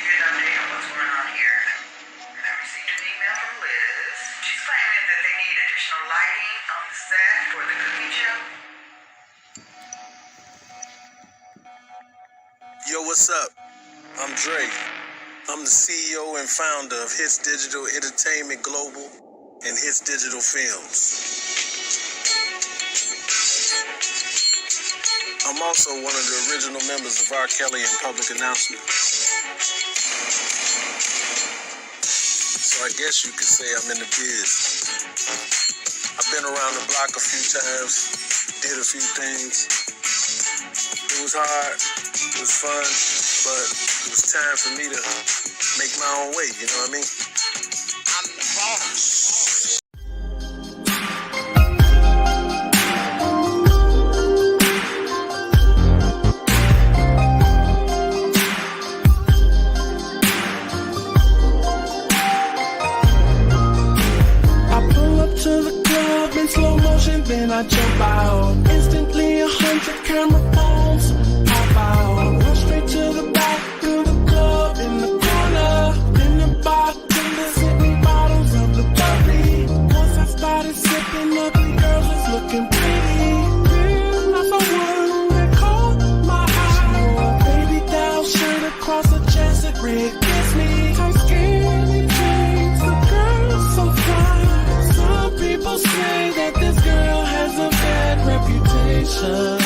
you an update on what's going on here. I received an email from Liz. She's claiming that they need additional lighting on the set for the cooking show. Yo, what's up? I'm Dre. I'm the CEO and founder of Hitz Digital Entertainment Global and Hitz Digital Films. I'm also one of the original members of R.kelly and Public Announcement. So I guess you could say I'm in the biz. I've been around the block a few times, did a few things. It was hard, it was fun, but it was time for me to make my own way, you know what I mean? I'm the boss. Then I jump out. Instantly 100 camera phones pop out. I run straight to the back of the club in the corner. Then the bartender sent me bottles of the bubbly. Once I started sipping, ugly girls was looking pretty. Then I saw one that caught my eye. She wore a baby doll shirt across her chest that red kissed me. I'm skinny jeans, the girl's so fine. Some people say that this girl has a bad reputation.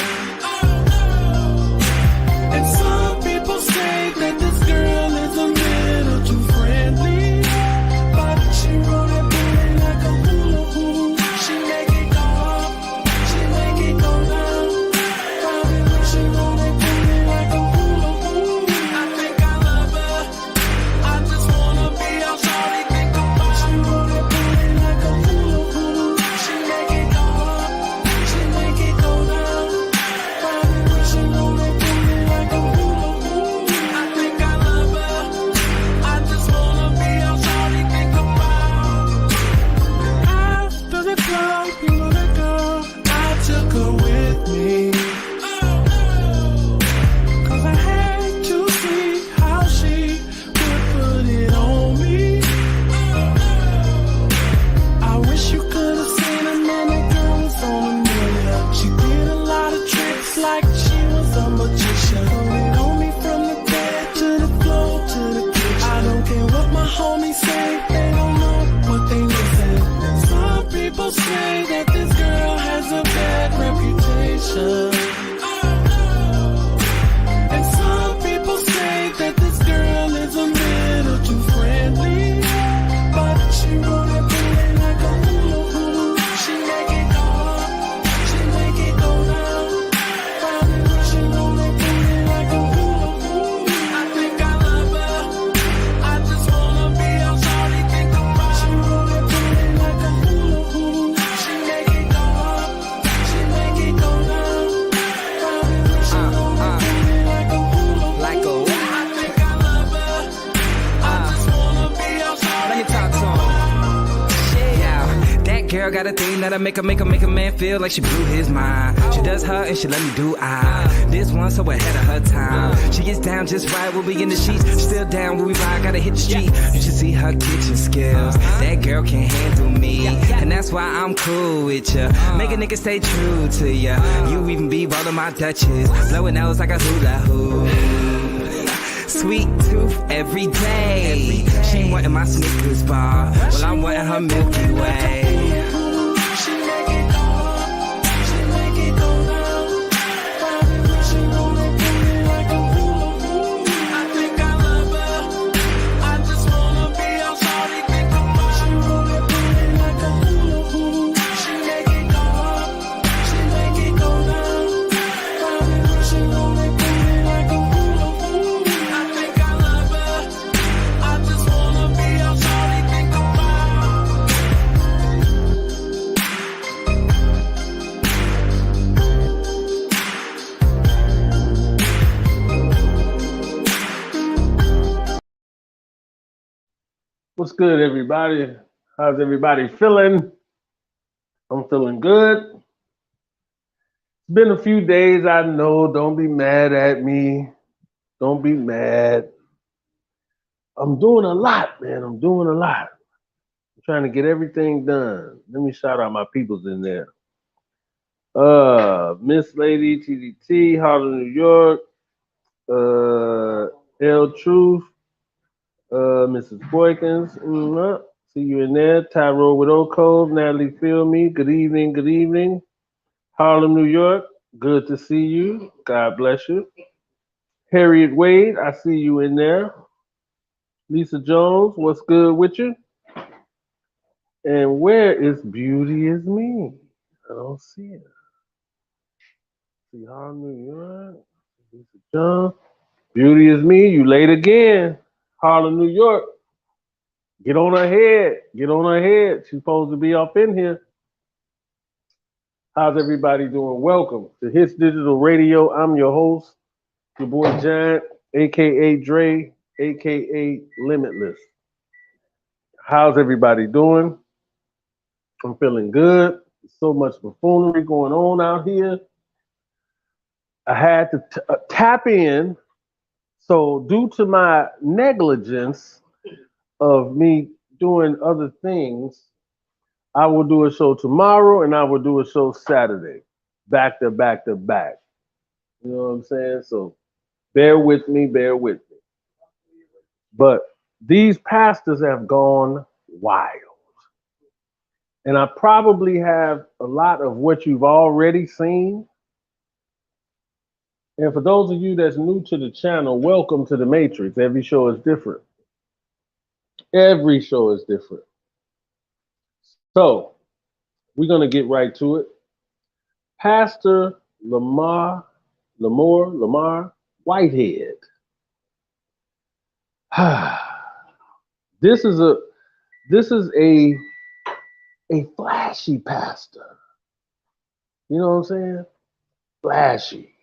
And some people say that this girl is a little too friendly. But she roll that booty like a hula hoop. She make it go up, she make it go down. Probably she roll that booty like a hula hoop. I think I love her, I just wanna be all shawty think about. She roll that booty like a hula hoop. She make it go up, she make it go down. Probably she roll that booty like a hula hoop. I think I love her, I just wanna be all shawty think about. After the club, you know that girl, I took her with me. Cause I had to see how she would put it on me. I wish you could have seen her, man, that girl was on a million. She did a lot of tricks like she was a magician. Put it on me from the bed to the floor to the kitchen. I don't care what my homies say, they don't know what they listen. Some people say that this girl has a bad reputation. And some people say that this girl is a little too friendly. But she roll that booty like a hula hoop. She make it go up, she make it go down. Probably she roll that booty like a hula hoop. I think I love her, I just wanna be all shawty think about. She roll that booty like a hula hoop. She make it go up, she make it go down. Probably she roll that booty like a hula hoop. Like a I think I love her, I just wanna be all shawty Let me think talk to about. him. Yeah, that girl got a thing that'll make a man feel like she blew his mind. She does her and she let me do I. This one so ahead of her time. She gets down just right when we in the sheets. Still down when we ride, gotta hit the street. You should see her kitchen skills. That girl can't handle me, and that's why I'm cool with ya. Make a nigga stay true to ya. You even be rolling my Dutchess, blowing nose like a hula hoop. Sweet tooth every day. She wanting my Snickers bar, well I'm wanting her Milky Way. She make it go up, she make it go down. Probably she roll that booty like a hula hoop. I think I love her, I just wanna be all shawty think about. She roll that booty like a hula hoop. She make it go up, she make it go down. Probably she roll that booty like a hula hoop. I think I love her, I just wanna be all shawty think about. What's good, everybody? How's everybody feeling? I'm feeling good. It's been a few days, I know. Don't be mad at me. Don't be mad. I'm doing a lot, man. I'm doing a lot. I'm trying to get everything done. Let me shout out my peoples in there. Miss Lady, TDT, Harlem, New York, L Truth, Mrs. Boykins, see you in there. Tyrone with Oak Cove, Natalie Feel Me, good evening, good evening. Harlem, New York, good to see you. God bless you. Harriet Wade, I see you in there. Lisa Jones, what's good with you? And where is Beauty Is Me? I don't see her. See Harlem, New York. Lisa Jones. Beauty Is Me, you late again. Harlem, New York. Get on her head. Get on her head. She's supposed to be up in here. How's everybody doing? Welcome to Hitz Digital Radio. I'm your host, your boy Giant, aka Dre, aka Limitless. How's everybody doing? I'm feeling good. So much buffoonery going on out here. I had to tap in. So due to my negligence of me doing other things, I will do a show tomorrow and I will do a show Saturday. Back to back to back. You know what I'm saying? So bear with me, bear with me. But these pastors have gone wild. And I probably have a lot of what you've already seen. And for those of you that's new to the channel, welcome to the Matrix. Every show is different. Every show is different. So we're going to get right to it. Pastor Lamor Whitehead. This is a flashy pastor. You know what I'm saying? Flashy.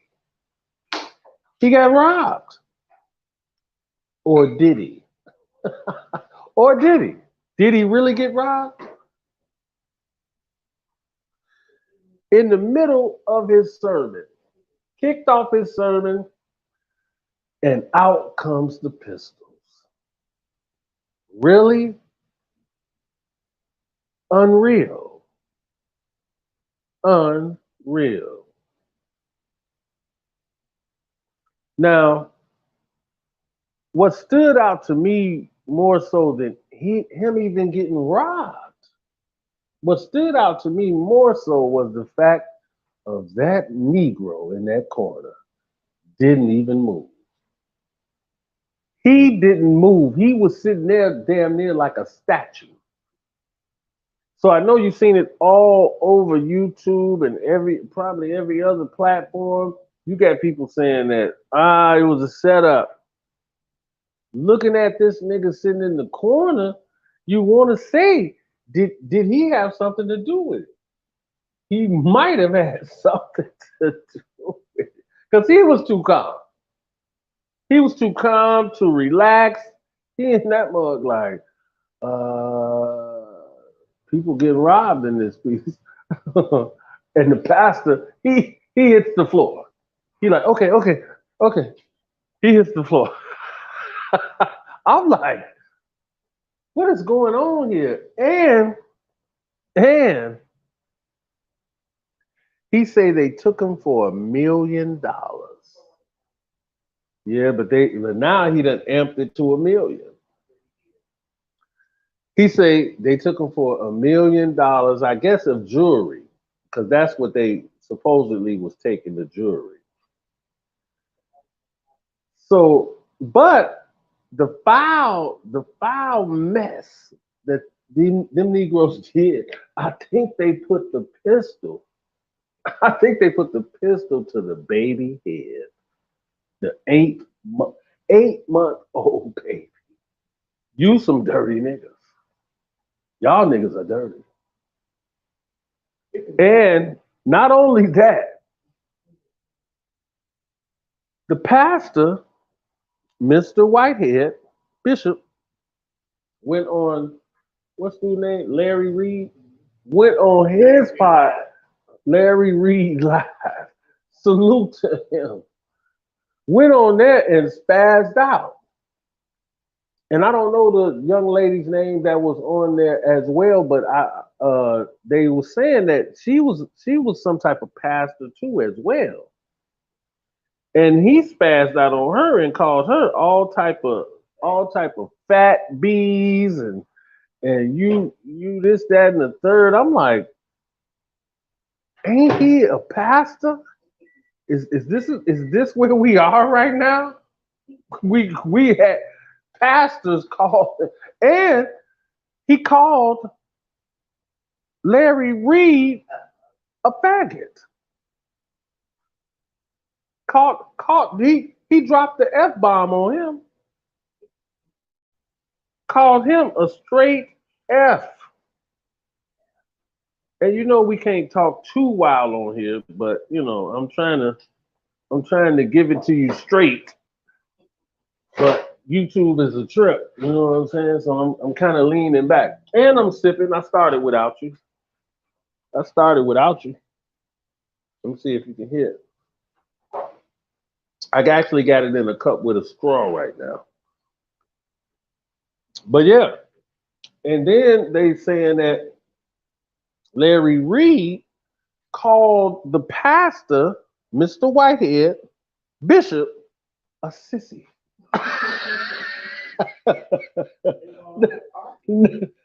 He got robbed. Or did he? Or did he? Did he really get robbed? In the middle of his sermon, kicked off his sermon, and out comes the pistols. Really? Unreal. Unreal. Now, what stood out to me more so than him even getting robbed, what stood out to me more so was the fact of that Negro in that corner didn't even move. He didn't move. He was sitting there damn near like a statue. So I know you've seen it all over YouTube and probably every other platform. You got people saying that, it was a setup. Looking at this nigga sitting in the corner, you want to say, did he have something to do with it? He might have had something to do with it. Because he was too calm. He was too calm to relax. He in that mug like, people get robbed in this piece. And the pastor, he hits the floor. He like, okay. He hits the floor. I'm like, what is going on here? And he say they took him for $1 million. Yeah, but now he done amped it to $1 million. He say they took him for $1 million, I guess, of jewelry, because that's what they supposedly was taking, the jewelry. So, but the foul mess that them Negroes did, I think they put the pistol to the baby head, the 8-month-old baby. You some dirty niggas. Y'all niggas are dirty. And not only that, the pastor, Mr. Whitehead, Bishop, went on, what's his name? Larry Reed, went on his part, Larry Reed Live. Salute to him. Went on there and spazzed out. And I don't know the young lady's name that was on there as well, but they were saying that she was some type of pastor too as well. And he spazzed out on her and called her all type of fat bees and you this, that, and the third. I'm like, ain't he a pastor? Is this where we are right now? We had pastors called, and he called Larry Reed a faggot. He dropped the F-bomb on him. Called him a straight F. And you know we can't talk too wild on here, but you know, I'm trying to give it to you straight. But YouTube is a trip, you know what I'm saying? So I'm kind of leaning back. And I'm sipping. I started without you. Let me see if you can hear it. I actually got it in a cup with a straw right now. But yeah. And then they saying that Larry Reed called the pastor, Mr. Whitehead, Bishop, a sissy.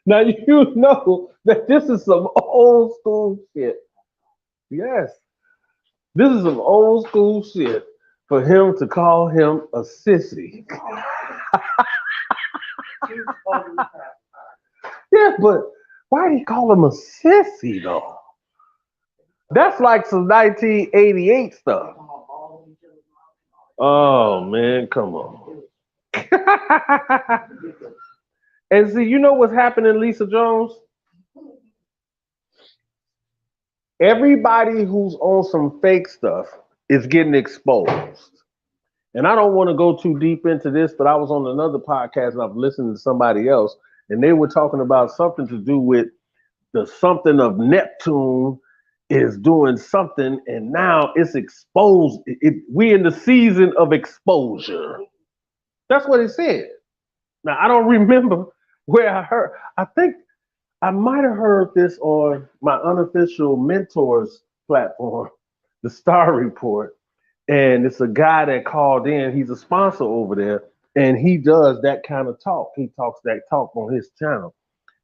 Now you know that this is some old school shit. Yes. This is some old school shit for him to call him a sissy. Yeah, but why did he call him a sissy though? That's like some 1988 stuff. Oh man, come on. And see, you know what's happening, Lisa Jones? Everybody who's on some fake stuff is getting exposed. And I don't want to go too deep into this, but I was on another podcast and I've listened to somebody else, and they were talking about something to do with the something of Neptune is doing something, and now it's exposed. We in the season of exposure. That's what it said. Now, I don't remember where I heard. I think I might have heard this on my unofficial mentors platform, the Star Report. And it's a guy that called in. He's a sponsor over there, and he does that kind of talk. He talks that talk on his channel.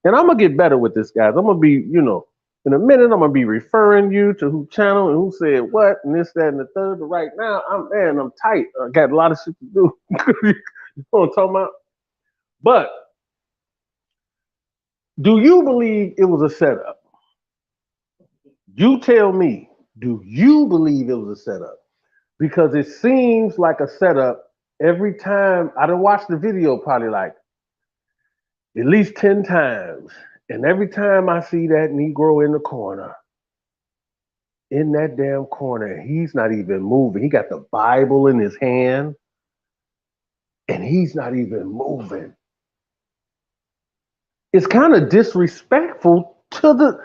And I'm going to get better with this, guys. I'm going to be, you know, in a minute, I'm going to be referring you to who channel and who said what, and this, that, and the third. But right now, I'm tight. I got a lot of shit to do. You know what I'm talking about? But do you believe it was a setup? You tell me, do you believe it was a setup? Because it seems like a setup every time. I done watched the video probably like at least 10 times. And every time I see that Negro in the corner, in that damn corner, he's not even moving. He got the Bible in his hand, and he's not even moving. It's kind of disrespectful to the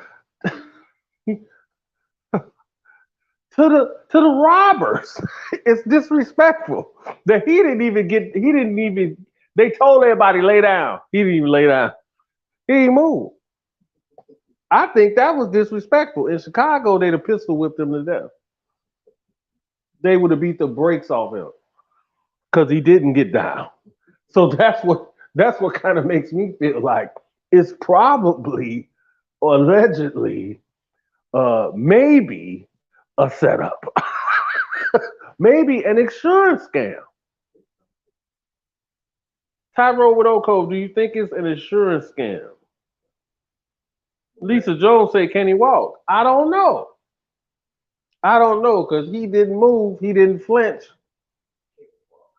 to the robbers. It's disrespectful that he didn't even, they told everybody lay down. He didn't even lay down. He didn't move. I think that was disrespectful. In Chicago, they'd have pistol whipped him to death. They would have beat the brakes off him because he didn't get down. So that's what kind of makes me feel like it's probably, or allegedly, maybe a setup. Maybe an insurance scam. Tyrone with Oak Cove, do you think it's an insurance scam? Lisa Jones said, can he walk? I don't know. Because he didn't move, he didn't flinch.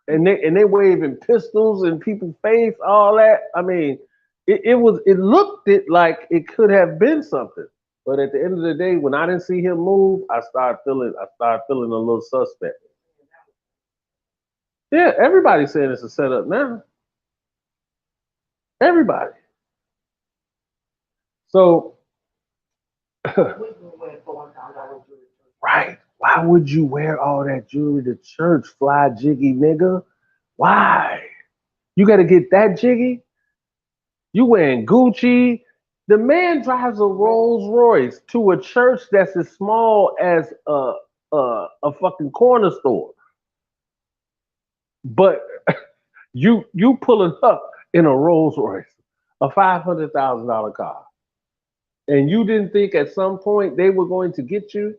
And they waving pistols in people's face, all that. I mean, it looked like it could have been something. But at the end of the day, when I didn't see him move, I started feeling a little suspect. Yeah, everybody's saying it's a setup now. Everybody. So, right. Why would you wear all that jewelry to church, fly jiggy nigga? Why? You got to get that jiggy. You wearing Gucci. The man drives a Rolls Royce to a church that's as small as a fucking corner store. But you pulling up in a Rolls Royce, a $500,000 car, and you didn't think at some point they were going to get you.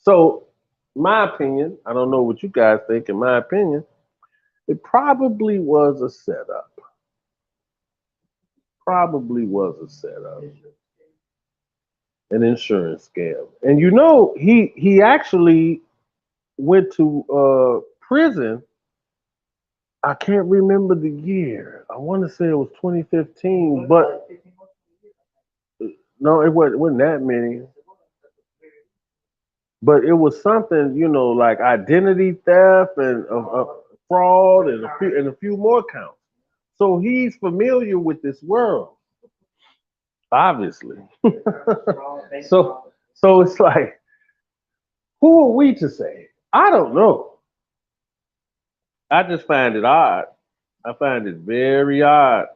So, my opinion, I don't know what you guys think. In my opinion, it probably was a setup. Probably was a setup. An insurance scam. And you know, he actually went to prison. I can't remember the year. I want to say it was 2015, but no, it wasn't that many. But it was something, you know, like identity theft and fraud and a few more counts. So he's familiar with this world, obviously. so it's like, who are we to say? I don't know. I just find it odd. I find it very odd.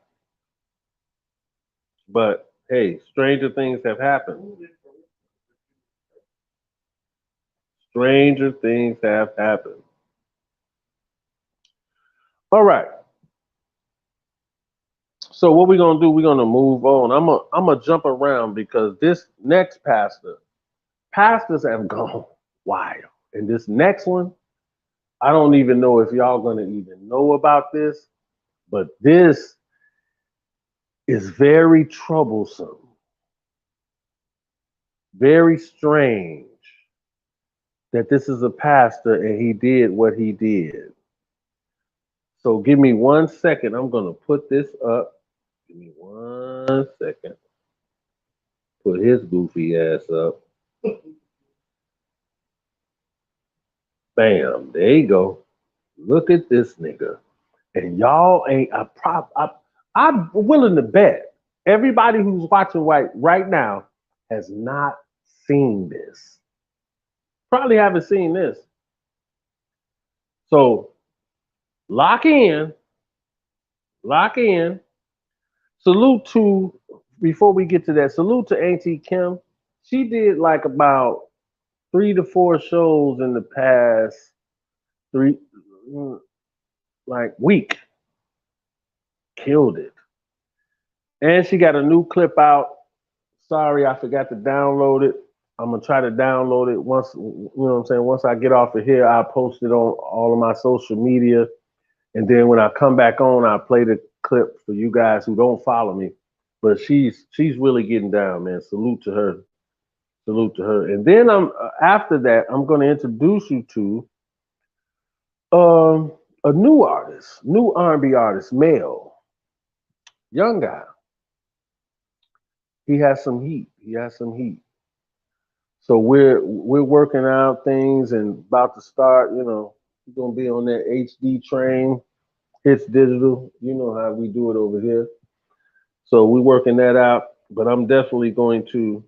But hey, stranger things have happened. Stranger things have happened. All right. So what we're gonna do? We're gonna move on. I'm gonna jump around because this next pastors have gone wild, and this next one, I don't even know if y'all gonna even know about this, but this is very troublesome, very strange that this is a pastor and he did what he did. So give me 1 second. I'm gonna put this up. Give me 1 second. Put his goofy ass up. Bam, there you go. Look at this nigga. And y'all ain't I'm willing to bet everybody who's watching right now has not seen this. Probably haven't seen this. So lock in. Salute to, before we get to that, salute to Aintee Kim. She did like about 3 to 4 shows in the past week. Killed it. And she got a new clip out. Sorry, I forgot to download it. I'm gonna try to download it once, you know what I'm saying? Once I get off of here, I'll post it on all of my social media. And then when I come back on, I'll play the clip for you guys who don't follow me. But she's really getting down, man. Salute to her. Salute to her. And then after that, I'm going to introduce you to a new artist, new R&B artist, male, young guy. He has some heat. So we're working out things and about to start. You know, we're gonna be on that HD train. Hitz Digital. You know how we do it over here. So we're working that out. But I'm definitely going to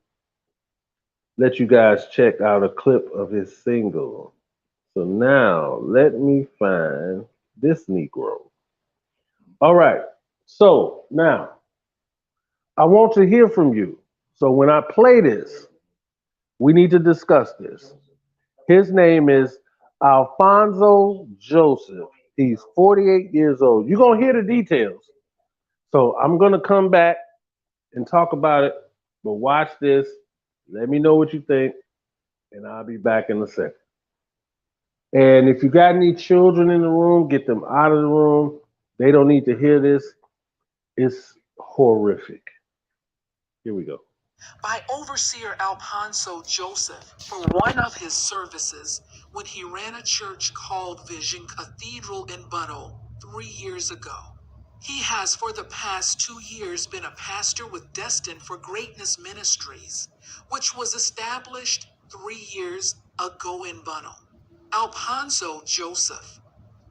let you guys check out a clip of his single. So now let me find this Negro. All right. So now I want to hear from you. So when I play this, we need to discuss this. His name is Alfonso Joseph. He's 48 years old. You're going to hear the details. So I'm going to come back and talk about it. But watch this. Let me know what you think. And I'll be back in a second. And if you got any children in the room, get them out of the room. They don't need to hear this. It's horrific. Here we go. By Overseer Alfonzo Joseph for one of his services when he ran a church called Vision Cathedral in Buttle 3 years ago. He has for the past 2 years been a pastor with Destined for Greatness Ministries, which was established 3 years ago in Buttle. Alfonzo Joseph,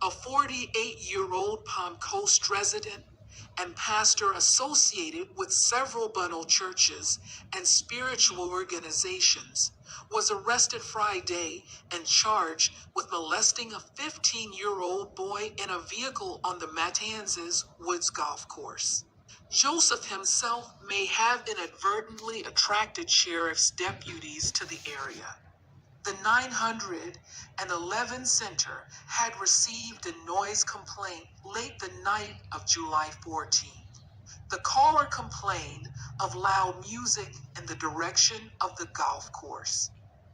a 48-year-old Palm Coast resident and pastor associated with several Bunnell churches and spiritual organizations, was arrested Friday and charged with molesting a 15-year-old boy in a vehicle on the Matanzas Woods golf course. Joseph himself may have inadvertently attracted sheriff's deputies to the area. The 911 center had received a noise complaint late the night of July 14th. The caller complained of loud music in the direction of the golf course.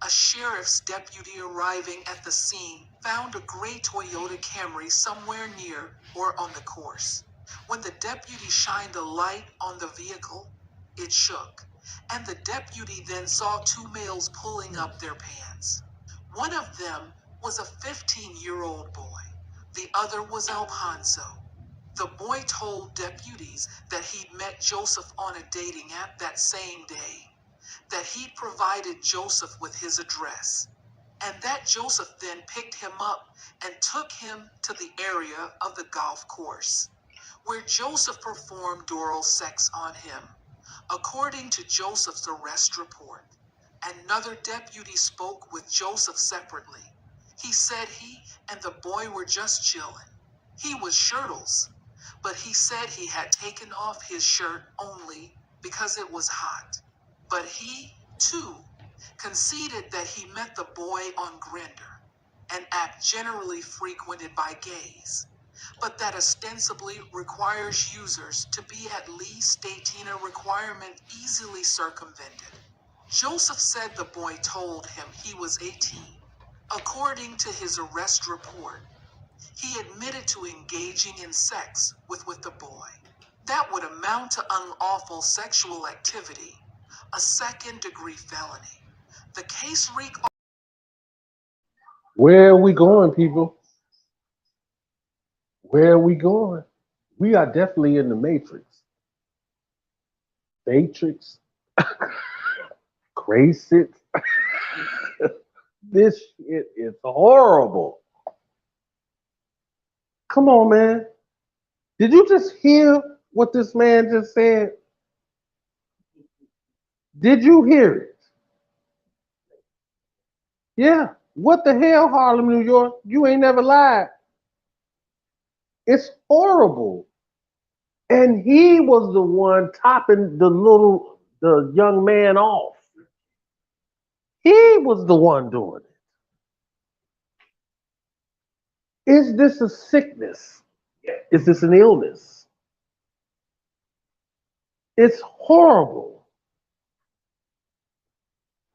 A sheriff's deputy arriving at the scene found a gray Toyota Camry somewhere near or on the course. When the deputy shined a light on the vehicle, it shook, and the deputy then saw two males pulling up their pants. One of them was a 15-year-old boy. The other was Alfonso. The boy told deputies that he'd met Joseph on a dating app that same day, that he'd provided Joseph with his address, and that Joseph then picked him up and took him to the area of the golf course, where Joseph performed oral sex on him. According to Joseph's arrest report, another deputy spoke with Joseph separately. He said he and the boy were just chilling. He was shirtless, but he said he had taken off his shirt only because it was hot. But he, too, conceded that he met the boy on Grindr, an app generally frequented by gays, but that ostensibly requires users to be at least 18, a requirement easily circumvented. Joseph said the boy told him he was 18. According to his arrest report, he admitted to engaging in sex with the boy. That would amount to unlawful sexual activity, a second-degree felony. The case Where are we going, people? Where are we going? We are definitely in the Matrix. Matrix. Crazy. This shit is horrible. Come on, man. Did you just hear what this man just said? Did you hear it? Yeah. What the hell, Harlem, New York? You ain't never lied. It's horrible. And he was the one topping the young man off. He was the one doing it. Is this a sickness? Is this an illness? It's horrible.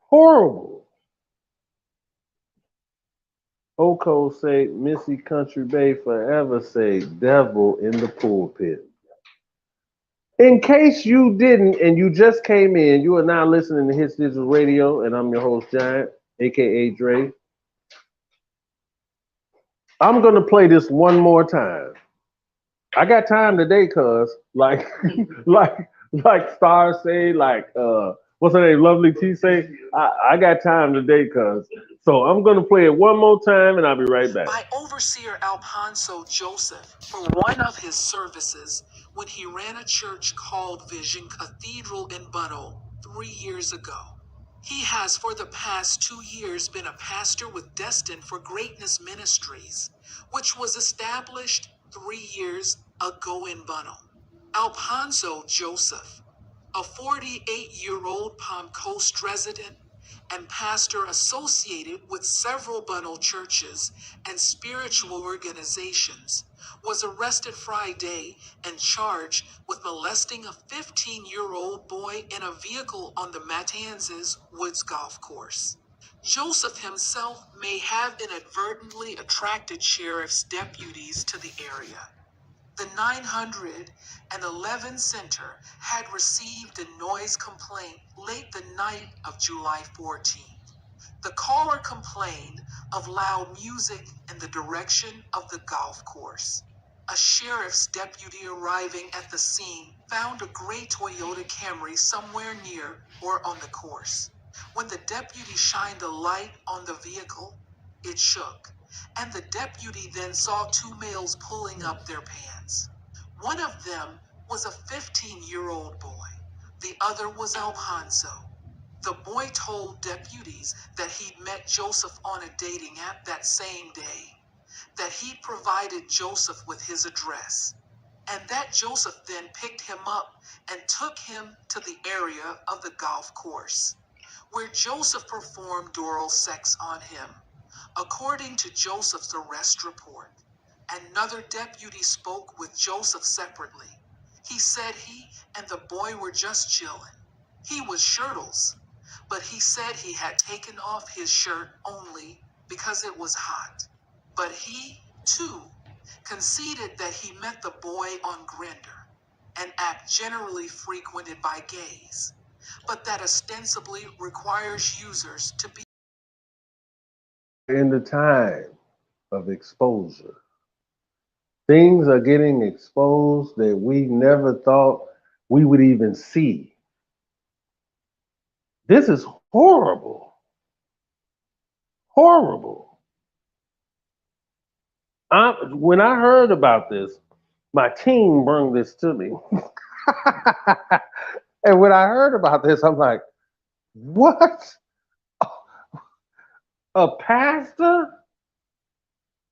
Horrible. Oko say, Missy Country Bay forever say, devil in the pulpit. In case you didn't and you just came in, you are now listening to Hitz Digital Radio, and I'm your host, Giant, aka Dre. I'm gonna play this one more time. I got time today, cuz like Star say, what's her name, Lovely T say, I got time today, cuz. So I'm gonna play it one more time and I'll be right back. by overseer Alfonso Joseph for one of his services when he ran a church called Vision Cathedral in Bunnell 3 years ago. He has for the past 2 years been a pastor with Destined for Greatness Ministries, which was established 3 years ago in Bunnell. Alfonso Joseph, a 48-year-old Palm Coast resident and pastor associated with several Bunnell churches and spiritual organizations, was arrested Friday and charged with molesting a 15-year-old boy in a vehicle on the Matanzas Woods golf course. Joseph himself may have inadvertently attracted sheriff's deputies to the area. The 911 center had received a noise complaint late the night of July 14th. The caller complained of loud music in the direction of the golf course. A sheriff's deputy arriving at the scene found a gray Toyota Camry somewhere near or on the course. When the deputy shined a light on the vehicle, it shook, and the deputy then saw two males pulling up their pants. One of them was a 15-year-old boy. The other was Alfonso. The boy told deputies that he'd met Joseph on a dating app that same day, that he provided Joseph with his address, and that Joseph then picked him up and took him to the area of the golf course, where Joseph performed oral sex on him. According to Joseph's arrest report, another deputy spoke with Joseph separately. He said he and the boy were just chilling. He was shirtless, but he said he had taken off his shirt only because it was hot. But he, too, conceded that he met the boy on Grindr, an app generally frequented by gays, but that ostensibly requires users to be In the time of exposure, things are getting exposed that we never thought we would even see. This is horrible. Horrible. When I heard about this, my team brought this to me. And when I heard about this, I'm like, what? A pastor?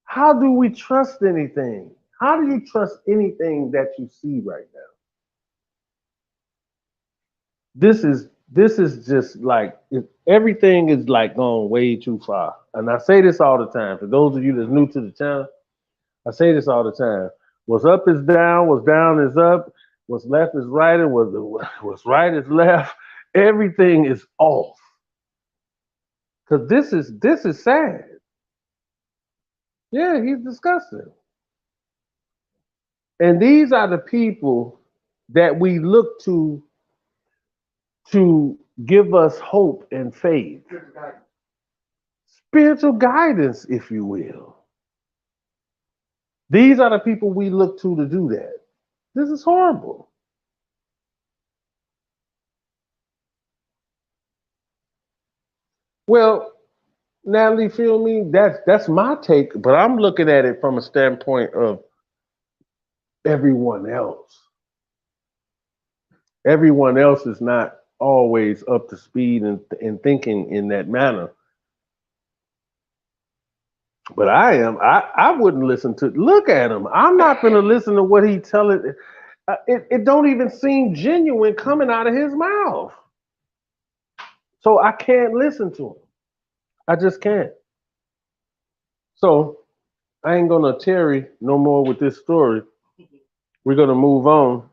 How do we trust anything? How do you trust anything that you see right now? This is just like, everything is like gone way too far. And I say this all the time. For those of you that's new to the channel, I say this all the time. What's up is down, what's down is up, what's left is right, and what's right is left. Everything is off. Because this is sad. Yeah, he's disgusting. And these are the people that we look to give us hope and faith. Spiritual guidance, if you will. These are the people we look to do that. This is horrible. Well, Natalie, feel me? That's my take, but I'm looking at it from a standpoint of everyone else. Everyone else is not always up to speed and thinking in that manner. But I am. I wouldn't listen to. Look at him. I'm not going to listen to what he telling. It don't even seem genuine coming out of his mouth. So I can't listen to him. I just can't. So I ain't gonna tarry no more with this story. We're gonna move on.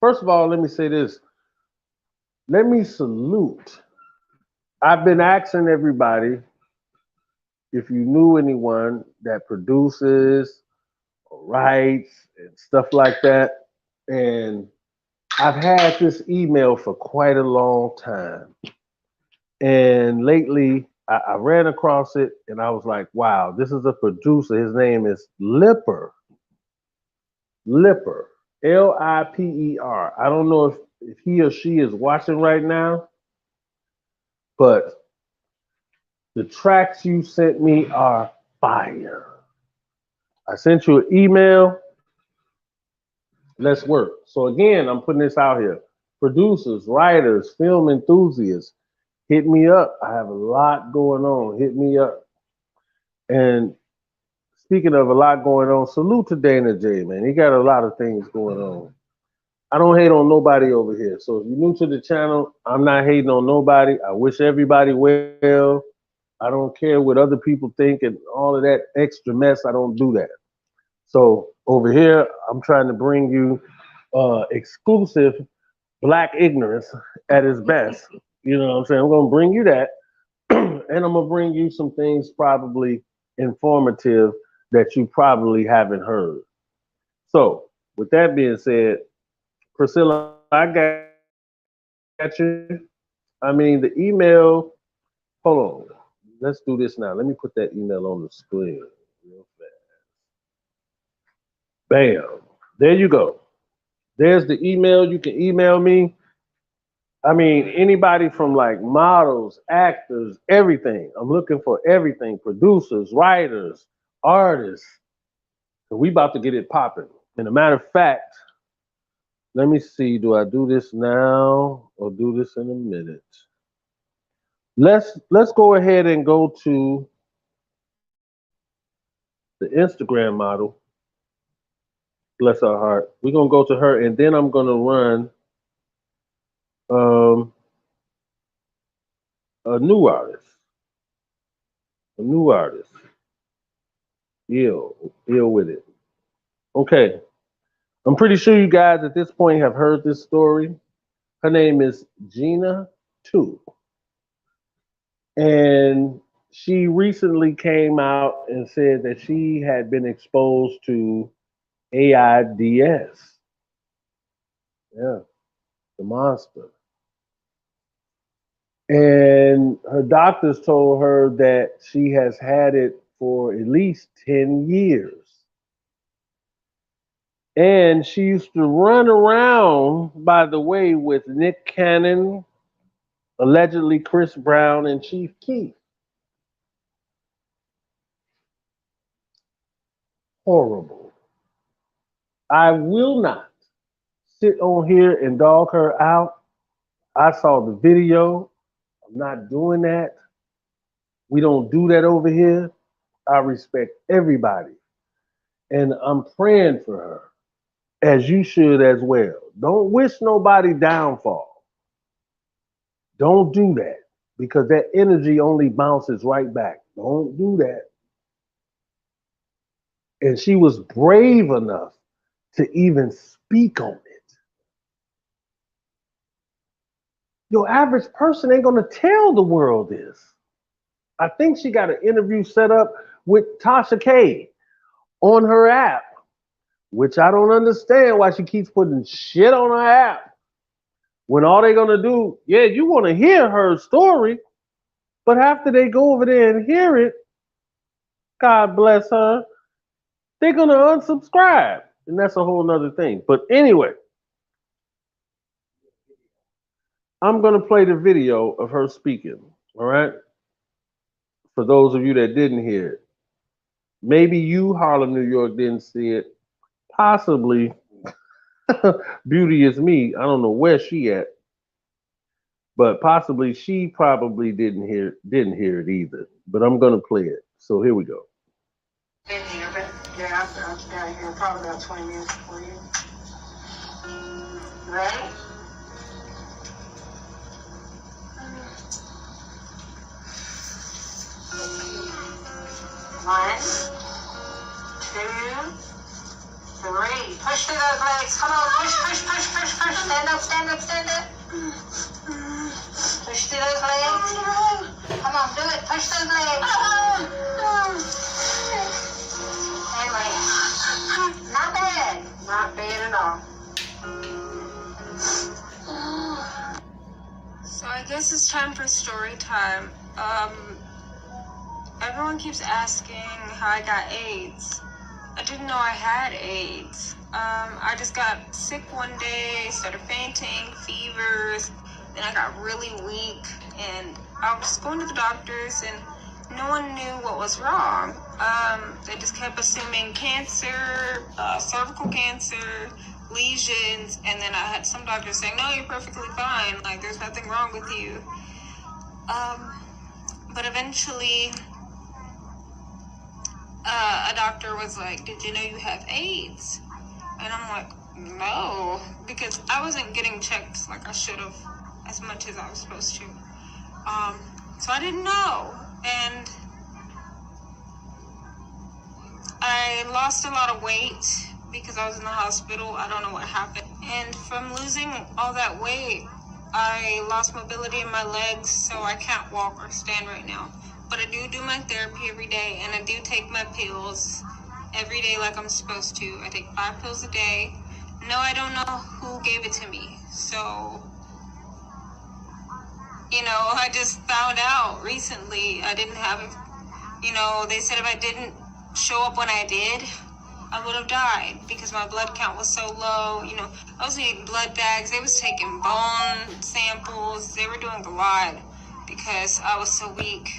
First of all, let me say this. Let me salute. I've been asking everybody if you knew anyone that produces or writes and stuff like that. And I've had this email for quite a long time. And lately, I ran across it and I was like, wow, this is a producer. His name is Lipper. Lipper. L-I-P-E-R. I don't know if he or she is watching right now, but the tracks you sent me are fire. I sent you an email. Let's work. So again, I'm putting this out here. Producers, writers, film enthusiasts, hit me up. I have a lot going on. Hit me up. And speaking of a lot going on, salute to Dana J, man. He got a lot of things going on. I don't hate on nobody over here. So if you're new to the channel, I'm not hating on nobody. I wish everybody well. I don't care what other people think and all of that extra mess. I don't do that. So over here, I'm trying to bring you exclusive Black ignorance at its best. You know what I'm saying? I'm going to bring you that. And I'm going to bring you some things probably informative that you probably haven't heard. So with that being said, Priscilla, I got you. I mean, the email, hold on. Let's do this now. Let me put that email on the screen real fast. Bam. There you go. There's the email. You can email me. I mean, anybody from like models, actors, everything. I'm looking for everything. Producers, writers, artists. So we about to get it popping. And a matter of fact, let me see, do I do this now or do this in a minute? Let's go ahead and go to the Instagram model. Bless her heart. We're gonna go to her, and then I'm gonna run a new artist. Ill with it. Okay. I'm pretty sure you guys at this point have heard this story. Her name is Gena Tew. And she recently came out and said that she had been exposed to AIDS. Yeah, the monster. And her doctors told her that she has had it for at least 10 years. And she used to run around, by the way, with Nick Cannon, allegedly Chris Brown, and Chief Keef. Horrible. I will not sit on here and dog her out. I saw the video. I'm not doing that. We don't do that over here. I respect everybody. And I'm praying for her, as you should as well. Don't wish nobody downfall. Don't do that, because that energy only bounces right back. Don't do that. And she was brave enough to even speak on it. Your average person ain't gonna tell the world this. I think she got an interview set up with Tasha K on her app, which I don't understand why she keeps putting shit on her app. When all they're gonna do, yeah, you wanna hear her story, but after they go over there and hear it, God bless her, they're gonna unsubscribe. And that's a whole nother thing. But anyway, I'm gonna play the video of her speaking, all right? For those of you that didn't hear it. Maybe you, Harlem, New York, didn't see it. Possibly Beauty is Me. I don't know where she at. But possibly she probably didn't hear it either. But I'm gonna play it. So here we go. Been here, but yeah, I'll get out of here probably about 20 minutes before you. Ready? One, two, three. Push through those legs. Come on, push. Stand up. Push through those legs. Come on, do it. Push those legs. And legs. Not bad. Not bad at all. So I guess it's time for story time. Everyone keeps asking how I got AIDS. I didn't know I had AIDS. I just got sick one day, started fainting, fevers, then I got really weak, and I was going to the doctors, and no one knew what was wrong. They just kept assuming cancer, cervical cancer, lesions, and then I had some doctors saying, no, you're perfectly fine, like there's nothing wrong with you. But eventually, a doctor was like, did you know you have AIDS? And I'm like, no, because I wasn't getting checked like I should have as much as I was supposed to. So I didn't know. And I lost a lot of weight because I was in the hospital. I don't know what happened. And from losing all that weight, I lost mobility in my legs, so I can't walk or stand right now. But I do my therapy every day, and I do take my pills every day like I'm supposed to. I take 5 pills a day. No, I don't know who gave it to me. So, I just found out recently I didn't have it. They said if I didn't show up when I did, I would have died because my blood count was so low. I was eating blood bags. They was taking bone samples. They were doing a lot because I was so weak.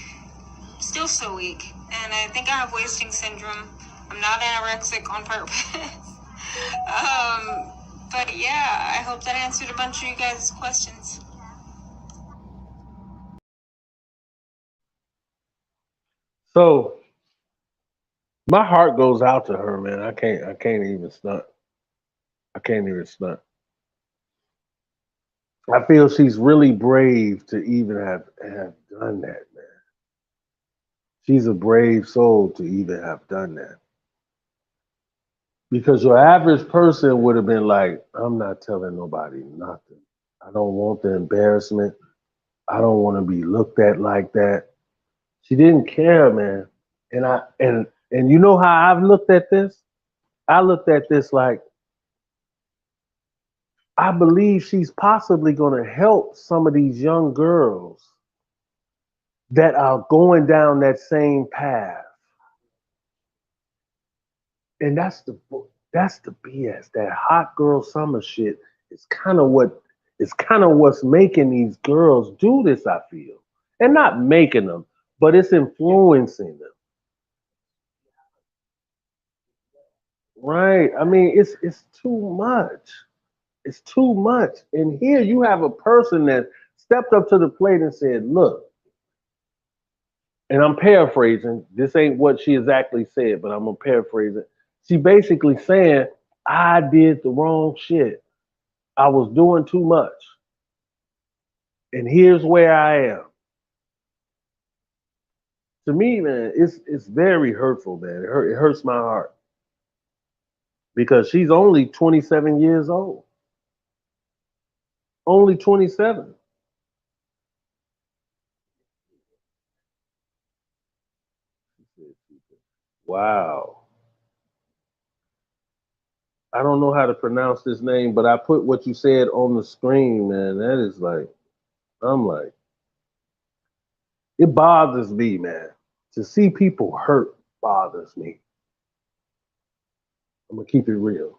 Still so weak. And I think I have wasting syndrome. I'm not anorexic on purpose. But yeah, I hope that answered a bunch of you guys' questions. So my heart goes out to her, man. I can't even stunt. I can't even stunt. I feel she's really brave to even have done that, man. She's a brave soul to even have done that. Because your average person would have been like, I'm not telling nobody nothing. I don't want the embarrassment. I don't want to be looked at like that. She didn't care, man. And you know how I've looked at this? I looked at this like, I believe she's possibly going to help some of these young girls that are going down that same path. And that's the BS. That hot girl summer shit is kind of what's making these girls do this, I feel. And not making them, but it's influencing them. Right. I mean, it's too much. It's too much. And here you have a person that stepped up to the plate and said, look, and I'm paraphrasing, this ain't what she exactly said, but I'm gonna paraphrase it. She basically saying, I did the wrong shit. I was doing too much. And here's where I am. To me, man, it's very hurtful, man. It hurts my heart. Because she's only 27 years old. Only 27. Wow. I don't know how to pronounce this name, but I put what you said on the screen, man. That is like, I'm like, it bothers me, man. To see people hurt bothers me. I'm gonna keep it real.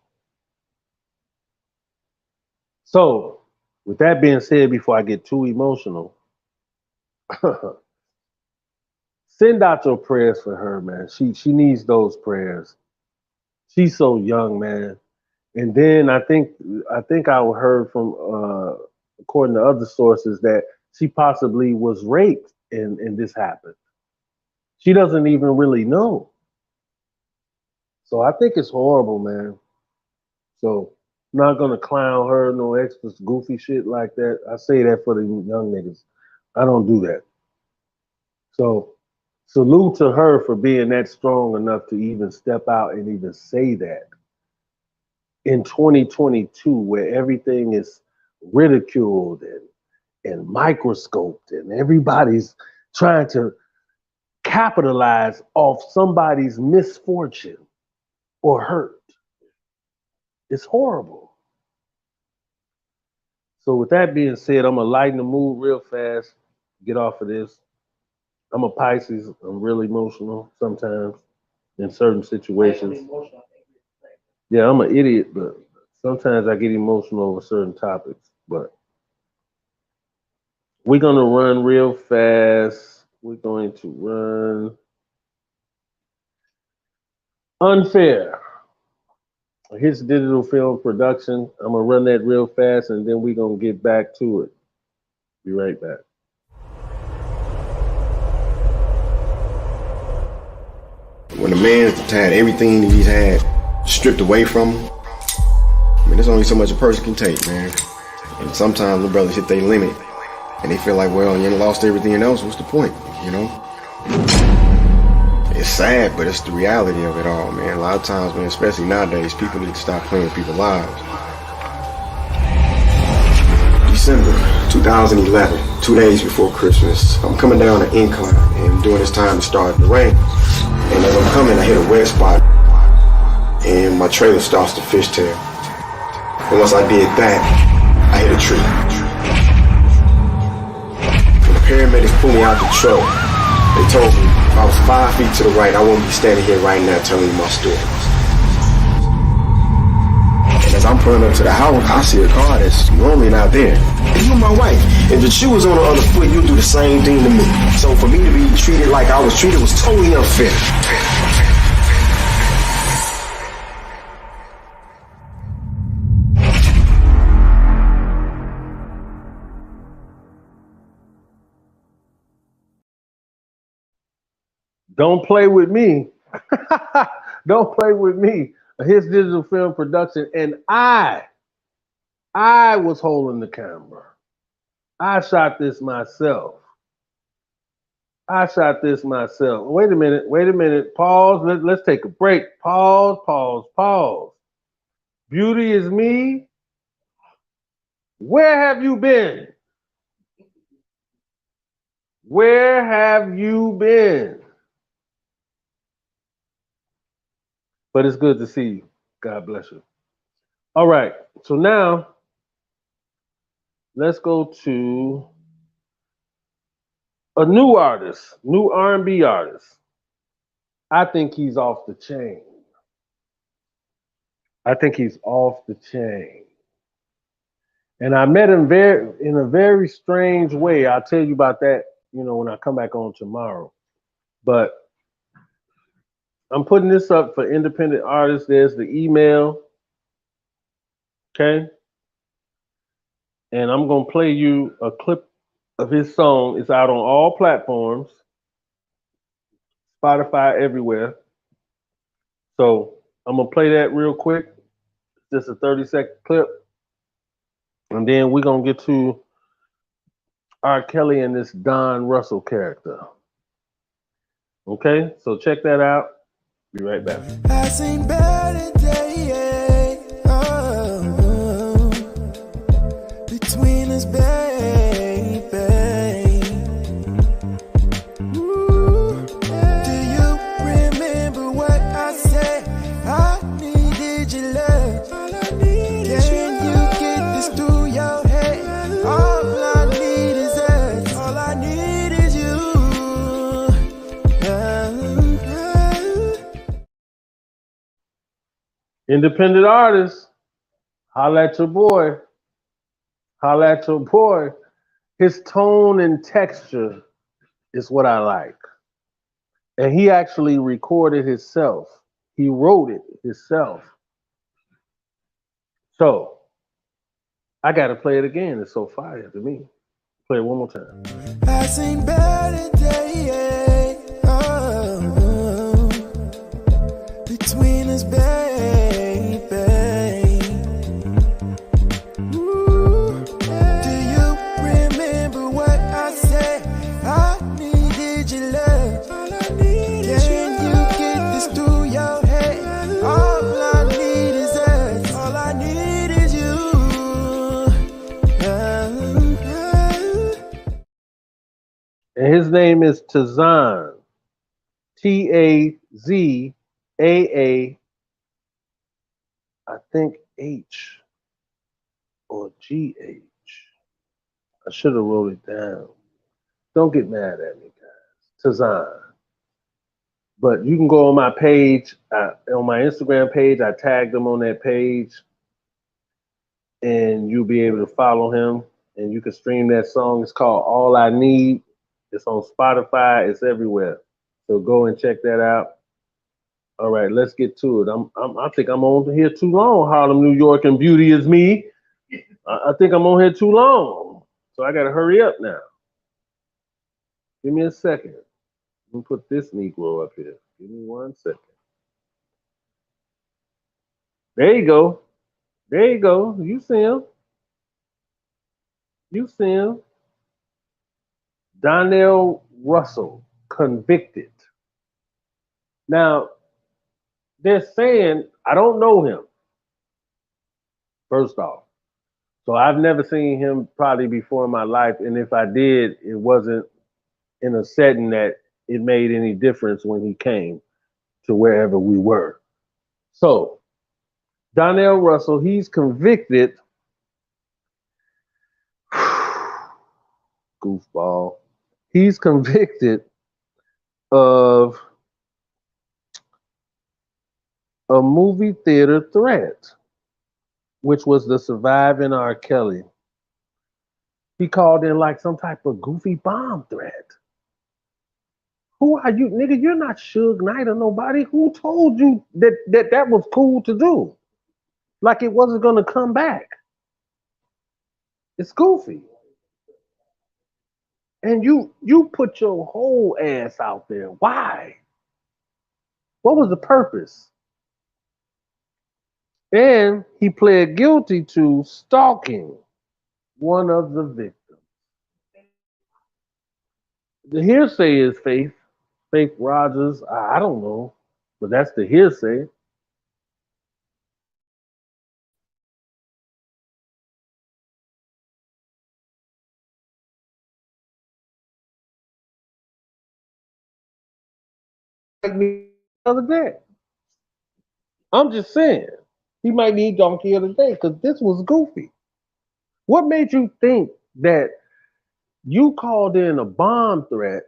So, with that being said, before I get too emotional, send out your prayers for her, man. She needs those prayers. She's so young, man. And then I think I heard from according to other sources that she possibly was raped and this happened. She doesn't even really know. So I think it's horrible, man. So I'm not gonna clown her, no extra goofy shit like that. I say that for the young niggas. I don't do that. So salute to her for being that strong enough to even step out and even say that. In 2022, where everything is ridiculed and microscoped and everybody's trying to capitalize off somebody's misfortune or hurt. It's horrible. So with that being said, I'm gonna lighten the mood real fast, get off of this. I'm a Pisces. I'm really emotional sometimes in certain situations. Yeah, I'm an idiot, but sometimes I get emotional over certain topics. But we're gonna run real fast. We're going to run Unfair. Hitz digital film production. I'm gonna run that real fast and then we're gonna get back to it. Be right back. When a man's had everything that he's had stripped away from him, I mean, there's only so much a person can take, man. And sometimes the brothers hit their limit and they feel like, well, you ain't lost everything else, what's the point, you know? It's sad, but it's the reality of it all, man. A lot of times, man, especially nowadays, people need to stop playing with people's lives. December 2011, 2 days before Christmas, I'm coming down an incline, and during this time it started to rain. And as I'm coming, I hit a wet spot, and my trailer starts to fishtail. And once I did that, I hit a tree. When the paramedics pulled me out the truck, they told me if I was 5 feet to the right, I wouldn't be standing here right now telling you my story. And as I'm pulling up to the house, I see a car that's normally not there. And you're my wife. If the shoe was on the other foot, you'd do the same thing to me. So for me to be treated like I was treated was totally unfair. Don't play with me. Don't play with me. His digital film production, and I was holding the camera. I shot this myself. Wait a minute. Pause. Let's take a break. Pause. Beauty is me. Where have you been? Where have you been? But it's good to see you. God bless you. All right. So now let's go to a new artist, new R&B artist. I think he's off the chain. And I met him in a very strange way. I'll tell you about that, when I come back on tomorrow. But I'm putting this up for independent artists. There's the email. Okay? And I'm going to play you a clip of his song. It's out on all platforms. Spotify, everywhere. So I'm going to play that real quick. Just a 30-second clip. And then we're going to get to R. Kelly and this Donnell Russell character. Okay? So check that out. Be right back. I seen better days between us, baby. Ooh, do you remember what I said? I needed your love. All I need is Can you get this through your head? All I need is us. All I need is you. Independent artists, holla at your boy. His tone and texture is what I like. And he actually recorded himself. He wrote it himself. So, I got to play it again. It's so fire to me. Play it one more time. I seen better days between us, baby. Ooh, do you remember what I said? I needed your love. All I need is Can you get this through your head? All I need is us. All I need is you. And his name is Tazaahn. Tazaa, I think H or GH. I should have wrote it down. Don't get mad at me, guys. Tazaahn. But you can go on my page, on my Instagram page. I tagged him on that page. And you'll be able to follow him. And you can stream that song. It's called All I Need. It's on Spotify. It's everywhere. So go and check that out. All right, let's get to it. I think I'm on here too long. Harlem, New York, and beauty is me. I think I'm on here too long. So I got to hurry up now. Give me a second. Let me put this Negro up here. Give me 1 second. There you go. You see him. Donnell Russell Convicted. Now, they're saying, I don't know him, first off. So I've never seen him probably before in my life. And if I did, it wasn't in a setting that it made any difference when he came to wherever we were. So, Donnell Russell, he's convicted. Goofball. He's convicted of a movie theater threat, which was the surviving R. Kelly. He called in like some type of goofy bomb threat. Who are you, nigga? You're not Suge Knight or nobody. Who told you that was cool to do? Like it wasn't gonna come back. It's goofy. And you put your whole ass out there. Why? What was the purpose? And he pled guilty to stalking one of the victims. The hearsay is Faith Rogers. I don't know, but that's the hearsay. Like me the other day. I'm just saying, he might need donkey of the day because this was goofy. What made you think that you called in a bomb threat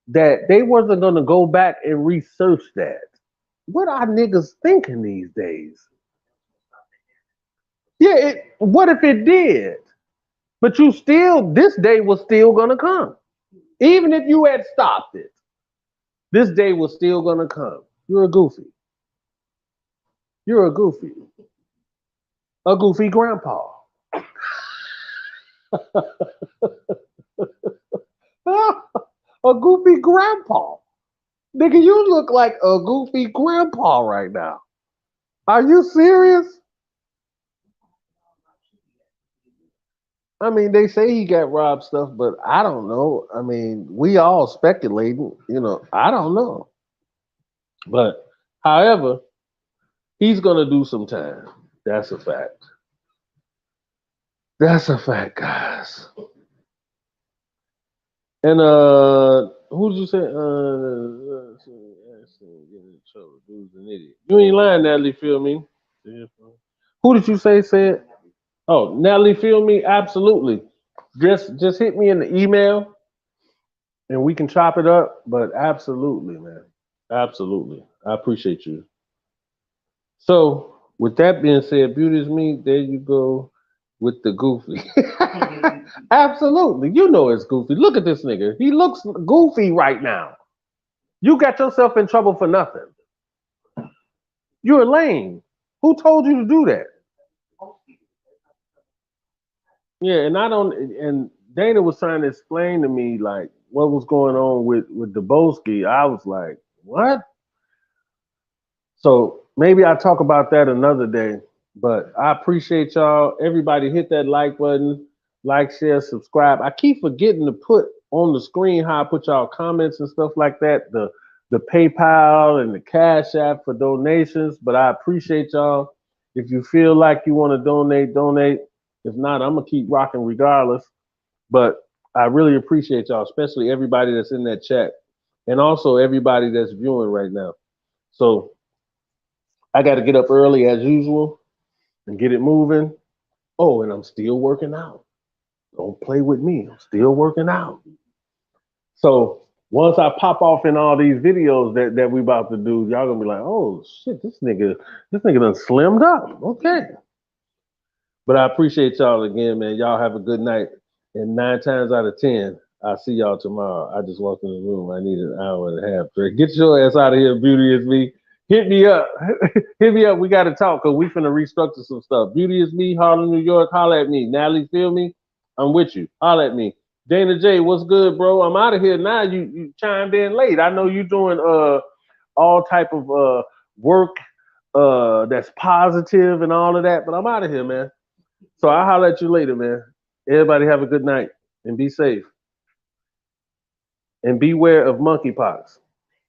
that they wasn't gonna go back and research that? What are niggas thinking these days? Yeah, what if it did? But you still, this day was still gonna come. Even if you had stopped it, this day was still gonna come. You're a goofy. You're a goofy. A goofy grandpa. A goofy grandpa. Nigga, you look like a goofy grandpa right now. Are you serious? I mean, they say he got robbed stuff, but I don't know. I mean, we all speculating, I don't know. But however, he's gonna do some time. That's a fact. That's a fact, guys. And who did you say? Dude's an idiot. You ain't lying, Natalie. Feel me? Who did you say said? Oh, Natalie, feel me? Absolutely. Just hit me in the email, and we can chop it up. But absolutely, man, absolutely. I appreciate you. So, with that being said, beauty is me. There you go with the goofy. Absolutely. You know it's goofy. Look at this nigga. He looks goofy right now. You got yourself in trouble for nothing. You're lame. Who told you to do that? Yeah, and Dana was trying to explain to me like what was going on with Dubowski. I was like, what? So maybe I'll talk about that another day. But I appreciate y'all. Everybody hit that like button, like, share, subscribe. I keep forgetting to put on the screen how I put y'all comments and stuff like that. The PayPal and the Cash App for donations. But I appreciate y'all. If you feel like you want to donate. If not, I'm gonna keep rocking regardless. But I really appreciate y'all, especially everybody that's in that chat, and also everybody that's viewing right now. So I got to get up early as usual and get it moving. Oh, and I'm still working out. Don't play with me. I'm still working out. So once I pop off in all these videos that we about to do, y'all gonna be like, oh shit, this nigga done slimmed up. Okay. But I appreciate y'all again, man. Y'all have a good night. And 9 times out of 10, I'll see y'all tomorrow. I just walked in the room. I need an hour and a half break. Get your ass out of here, Beauty is me. Hit me up. Hit me up. We got to talk because we finna restructure some stuff. Beauty is me, Harlem, New York. Holla at me. Natalie, feel me? I'm with you. Holla at me. Dana J, what's good, bro? I'm out of here now. You chimed in late. I know you doing all type of work that's positive and all of that, but I'm out of here, man. So I'll holler at you later, man. Everybody have a good night and be safe. And beware of monkeypox.